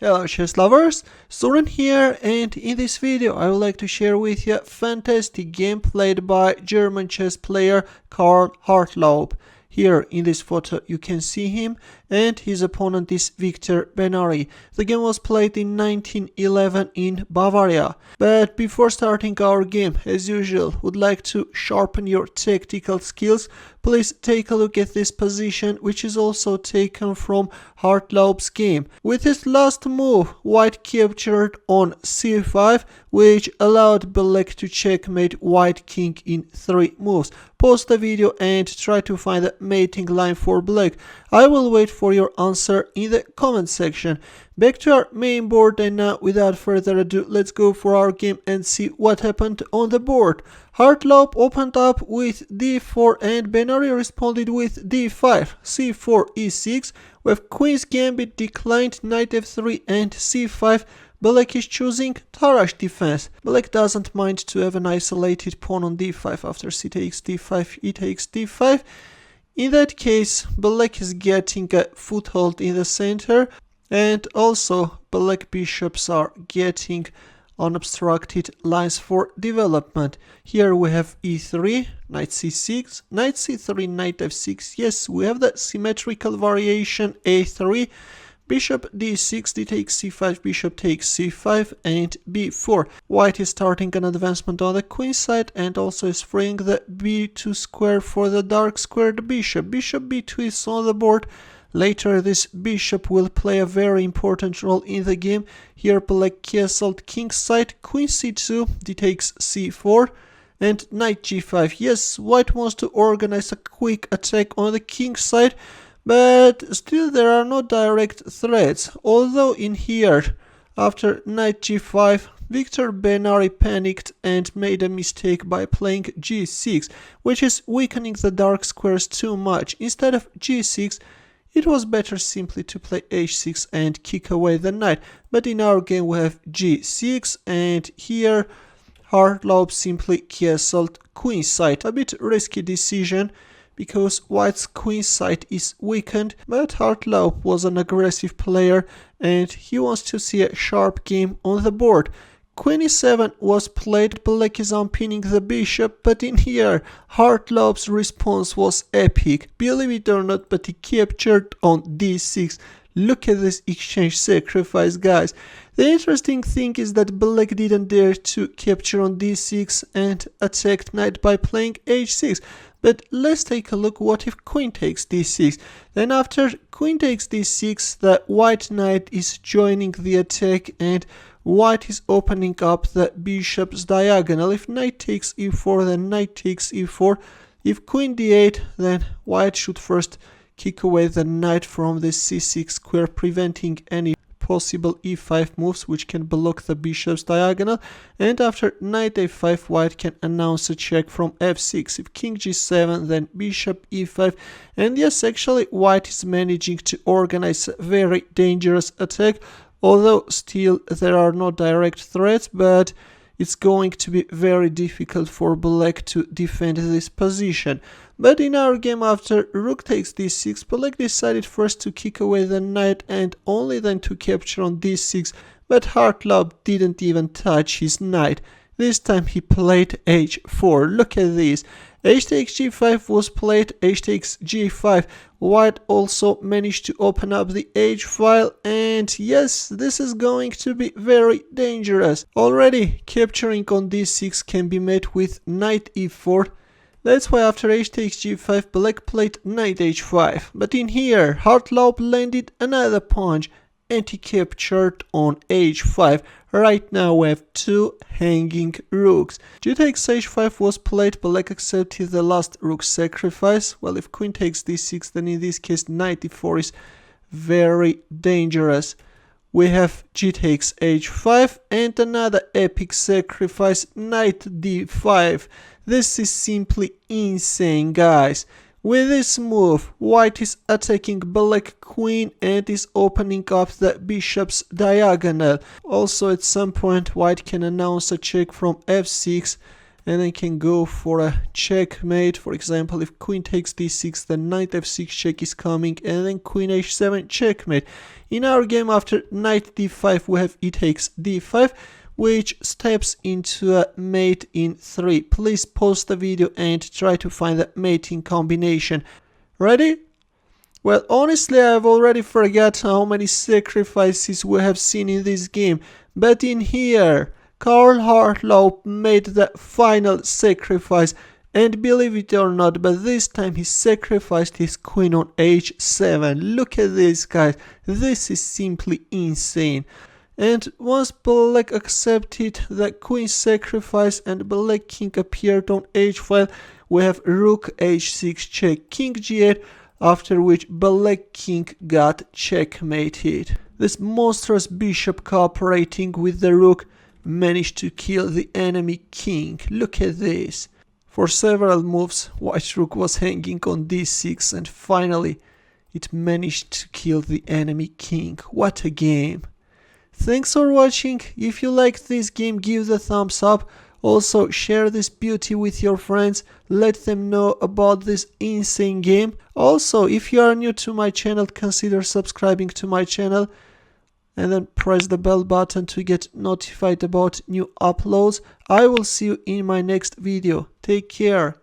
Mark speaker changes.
Speaker 1: Hello chess lovers, Soren here, and in this video I would like to share with you a fantastic game played by German chess player Karl Hartlaub. Here in this photo you can see him, and his opponent is Victor Benary. The game was played in 1911 in Bavaria. But before starting our game, as usual, would like to sharpen your tactical skills. Please take a look at this position, which is also taken from Hartlaub's game. With his last move, white captured on c5, which allowed black to checkmate white king in 3 moves. Pause the video and try to find a mating line for black. I will wait for your answer in the comment section. Back to our main board, and now without further ado, let's go for our game and see what happened on the board. Hartlaub opened up with d4 and Benary responded with d5, c4, e6, with queen's gambit declined, knight f3 and c5. Black is choosing Tarrasch defense. Black doesn't mind to have an isolated pawn on d5 after c takes d5, e takes d5. In that case, black is getting a foothold in the center, and also black bishops are getting unobstructed lines for development. Here we have e3, knight c6, knight c3, knight f6. Yes, we have the symmetrical variation a3. Bishop d6, d takes c5, bishop takes c5, and b4. White is starting an advancement on the queen side and also is freeing the b2 square for the dark squared bishop. Bishop b2 is on the board. Later this bishop will play a very important role in the game. Here black castled king side, queen c2, d takes c4, and knight g5. Yes, white wants to organize a quick attack on the king side, but still there are no direct threats. Although in here, after knight g5, Victor Benary panicked and made a mistake by playing g6, which is weakening the dark squares too much. Instead of g6, it was better simply to play h6 and kick away the knight. But in our game we have g6, and here Hartlaub simply castled queenside. A bit risky decision, because white's queen side is weakened, but Hartlaub was an aggressive player and he wants to see a sharp game on the board. Queen e7 was played, black is unpinning the bishop, but in here Hartlaub's response was epic. Believe it or not, but he captured on d6. Look at this exchange sacrifice, guys. The interesting thing is that black didn't dare to capture on d6 and attacked knight by playing h6. But let's take a look what if queen takes d6. Then after queen takes d6, the white knight is joining the attack and white is opening up the bishop's diagonal. If knight takes e4, then knight takes e4. If queen d8, then white should first kick away the knight from the c6 square, preventing any possible e5 moves which can block the bishop's diagonal. And after knight a5, white can announce a check from f6. If king g7, then bishop e5. And yes, actually white is managing to organize a very dangerous attack, although still there are no direct threats, but it's going to be very difficult for black to defend this position. But in our game, after rook takes d6, black decided first to kick away the knight and only then to capture on d6, but Hartlaub didn't even touch his knight. This time he played h4. Look at this. H takes g5 was played, h takes g5. White also managed to open up the h file, and yes, this is going to be very dangerous. Already capturing on d6 can be met with knight e4. That's why after h takes g5, black played knight h5. But in here, Hartlaub landed another punch and he captured on h5. Right now we have 2 hanging rooks. G takes h5 was played, black accepted the last rook sacrifice. Well, if queen takes d6, then in this case knight e4 is very dangerous. We have g takes h5 and another epic sacrifice, knight d5. This is simply insane, guys. With this move, white is attacking black queen and is opening up the bishop's diagonal. Also at some point white can announce a check from f6, and then can go for a checkmate. For example, if queen takes d6, then knight f6 check is coming, and then queen h7 checkmate. In our game, after knight d5, we have e takes d5, which steps into a mate in 3. Please pause the video and try to find the mating combination. Ready? Well, honestly, I've already forgot how many sacrifices we have seen in this game, but in here, Hartlaub made the final sacrifice, and believe it or not, but this time he sacrificed his queen on h7. Look at this, guys, this is simply insane. And once black accepted the queen sacrifice and black king appeared on h5, we have rook h6 check, king g8, after which black king got checkmated. This monstrous bishop cooperating with the rook managed to kill the enemy king. Look at this. For several moves, white rook was hanging on d6, and finally it managed to kill the enemy king. What a game. Thanks for watching. If you liked this game, give the thumbs up. Also, share this beauty with your friends. Let them know about this insane game. Also, if you are new to my channel, consider subscribing to my channel. And then press the bell button to get notified about new uploads. I will see you in my next video. Take care.